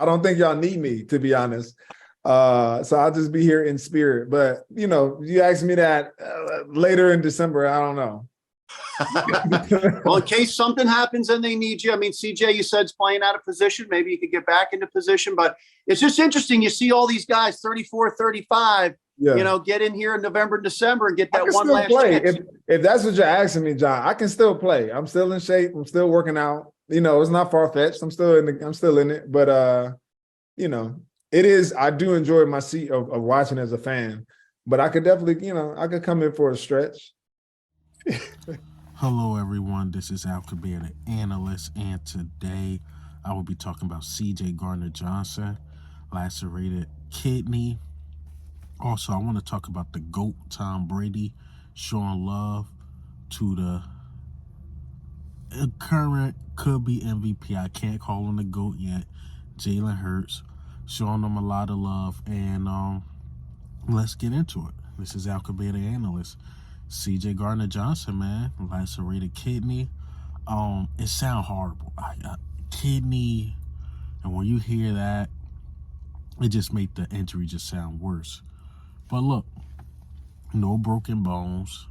I don't think y'all need me, to be honest. So I'll just be here in spirit. But you asked me that later in December. I don't know. Well, in case something happens and they need you, I mean, CJ, you said is playing out of position. Maybe you could get back into position, but it's just interesting. You see all these guys 34, 35, get in here in November and December and get that one last play. chance. If that's what you're asking me, John, I can still play. I'm still in shape. I'm still working out. It's not far-fetched. I'm still in it. But it is, I do enjoy my seat of watching as a fan. But I could definitely, I could come in for a stretch. Hello, everyone. This is Al Kabir, the analyst, and today I will be talking about C.J. Gardner-Johnson, lacerated kidney. Also, I want to talk about the GOAT, Tom Brady, showing love to the current could-be MVP. I can't call him the GOAT yet, Jalen Hurts, showing them a lot of love, and let's get into it. This is Al Kabir, the analyst. C.J. Gardner-Johnson, man, lacerated kidney. It sounds horrible. Kidney, and when you hear that, it just makes the injury just sound worse. But look, no broken bones.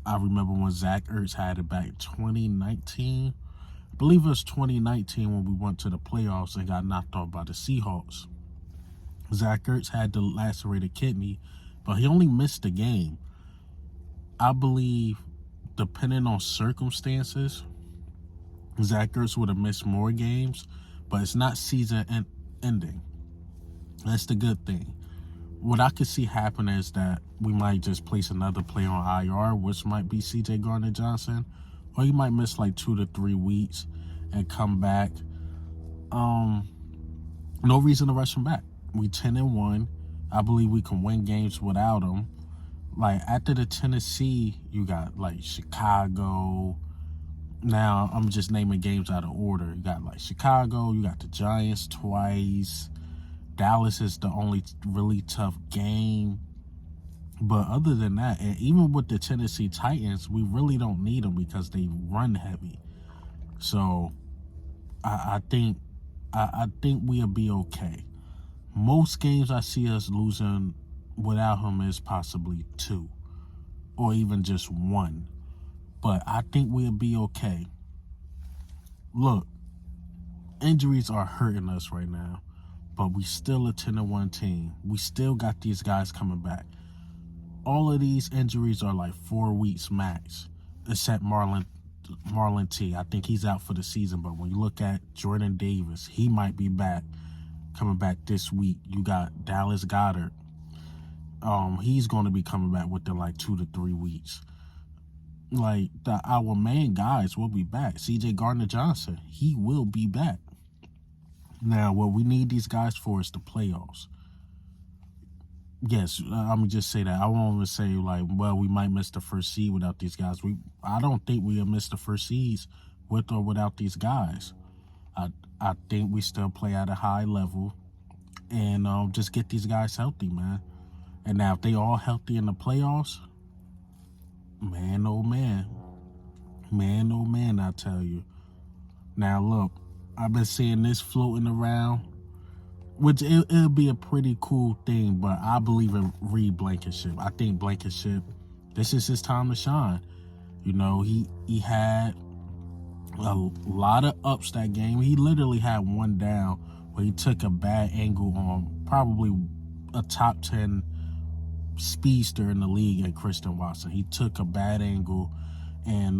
I remember when Zach Ertz had it back in 2019. I believe it was 2019 when we went to the playoffs and got knocked off by the Seahawks. Zach Ertz had the lacerated kidney, but he only missed the game. I believe, depending on circumstances, Zach Ertz would have missed more games, but it's not season ending. That's the good thing. What I could see happen is that we might just place another player on IR, which might be C.J. Gardner-Johnson, or he might miss like 2 to 3 weeks and come back. No reason to rush him back. We 10-1. I believe we can win games without him. Like, after the Tennessee, you got, like, Chicago. Now, I'm just naming games out of order. You got, like, Chicago. You got the Giants twice. Dallas is the only really tough game. But other than that, and even with the Tennessee Titans, we really don't need them because they run heavy. So, I think we'll be okay. Most games I see us losing without him is possibly 2 or even just 1, but I think we'll be okay. Look, injuries are hurting us right now, but we still a 10-1 team. We still got these guys coming back. All of these injuries are like 4 weeks max, except Marlon T. I think he's out for the season, but when you look at Jordan Davis, he might be back, coming back this week. You got Dallas Goedert. He's going to be coming back within like 2 to 3 weeks. Like, our main guys will be back. C.J. Gardner-Johnson, he will be back. Now, what we need these guys for is the playoffs. Yes, I'm going to just say that. I won't even say, like, well, we might miss the first seed without these guys. I don't think we'll miss the first seeds with or without these guys. I think we still play at a high level and just get these guys healthy, man. And now if they all healthy in the playoffs, man, oh man, I tell you. Now look, I've been seeing this floating around, which it'll be a pretty cool thing, but I believe in Reed Blankenship. I think Blankenship, this is his time to shine. He had a lot of ups that game. He literally had one down where he took a bad angle on probably a top 10 speedster in the league at Christian Watson. He took a bad angle and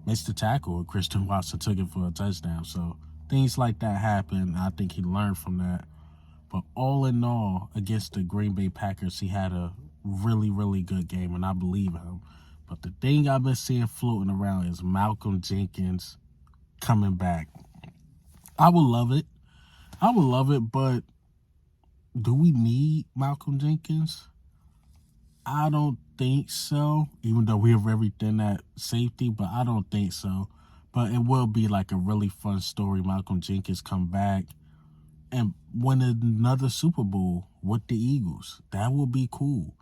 missed the tackle. Christian Watson took it for a touchdown. So things like that happen. I think he learned from that. But all in all, against the Green Bay Packers, he had a really, really good game, and I believe in him. But the thing I've been seeing floating around is Malcolm Jenkins coming back. I would love it. But do we need Malcolm Jenkins? I don't think so, even though we have everything at safety, but I don't think so. But it will be like a really fun story. Malcolm Jenkins come back and win another Super Bowl with the Eagles. That will be cool.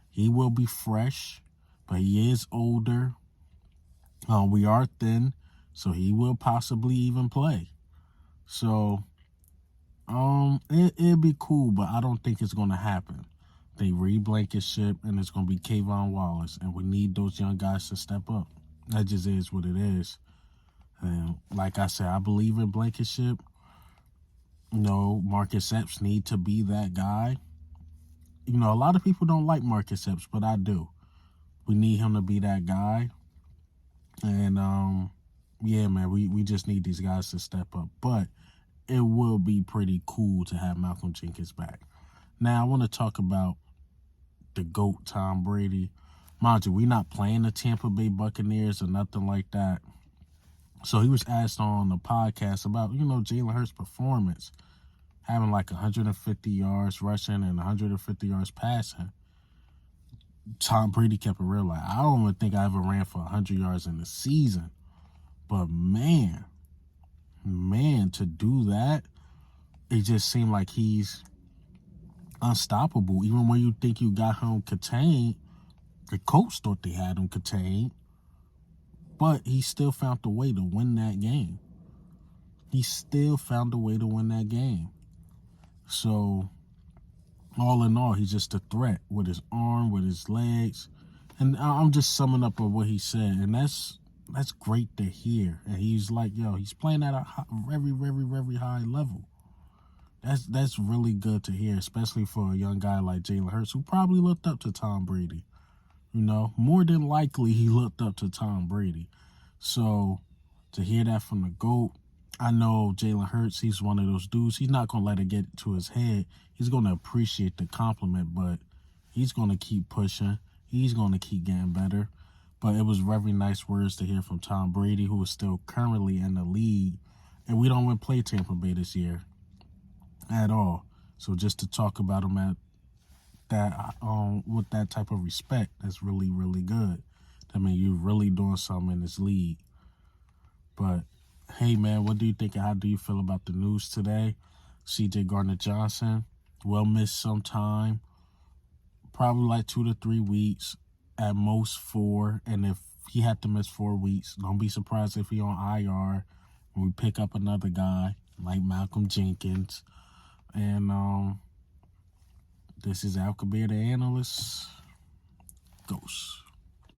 He will be fresh, but he is older. We are thin, so he will possibly even play. So It'd be cool, but I don't think it's going to happen. They re-blanket ship, and it's going to be Kayvon Wallace, and we need those young guys to step up. That just is what it is. And like I said, I believe in Blankenship. Marcus Epps need to be that guy. A lot of people don't like Marcus Epps, but I do. We need him to be that guy. And yeah, man, we just need these guys to step up. But it will be pretty cool to have Malcolm Jenkins back. Now, I want to talk about the GOAT, Tom Brady. Mind you, we're not playing the Tampa Bay Buccaneers or nothing like that. So he was asked on the podcast about, Jalen Hurts' performance, having like 150 yards rushing and 150 yards passing. Tom Brady kept it real. Like, I don't even think I ever ran for 100 yards in the season. But man, to do that, it just seemed like he's unstoppable. Even when you think you got him contained, the coach thought they had him contained, but he still found a way to win that game. So, all in all, he's just a threat with his arm, with his legs. And I'm just summing up of what he said, and that's great to hear. And he's like, he's playing at a very, very, very high level. That's really good to hear, especially for a young guy like Jalen Hurts, who probably looked up to Tom Brady. More than likely he looked up to Tom Brady. So to hear that from the GOAT, I know Jalen Hurts, he's one of those dudes. He's not going to let it get to his head. He's going to appreciate the compliment, but he's going to keep pushing. He's going to keep getting better. But it was very nice words to hear from Tom Brady, who is still currently in the league. And we don't even play Tampa Bay this year at all. So just to talk about him at that with that type of respect, that's really, really good. I mean, you're really doing something in this league. But hey, man, what do you think? How do you feel about the news today? C.J. Gardner-Johnson will miss some time, probably like 2 to 3 weeks, at most 4. And if he had to miss 4 weeks, don't be surprised if he on IR when we pick up another guy like Malcolm Jenkins. And this is Al Kabir, the analyst. Ghost.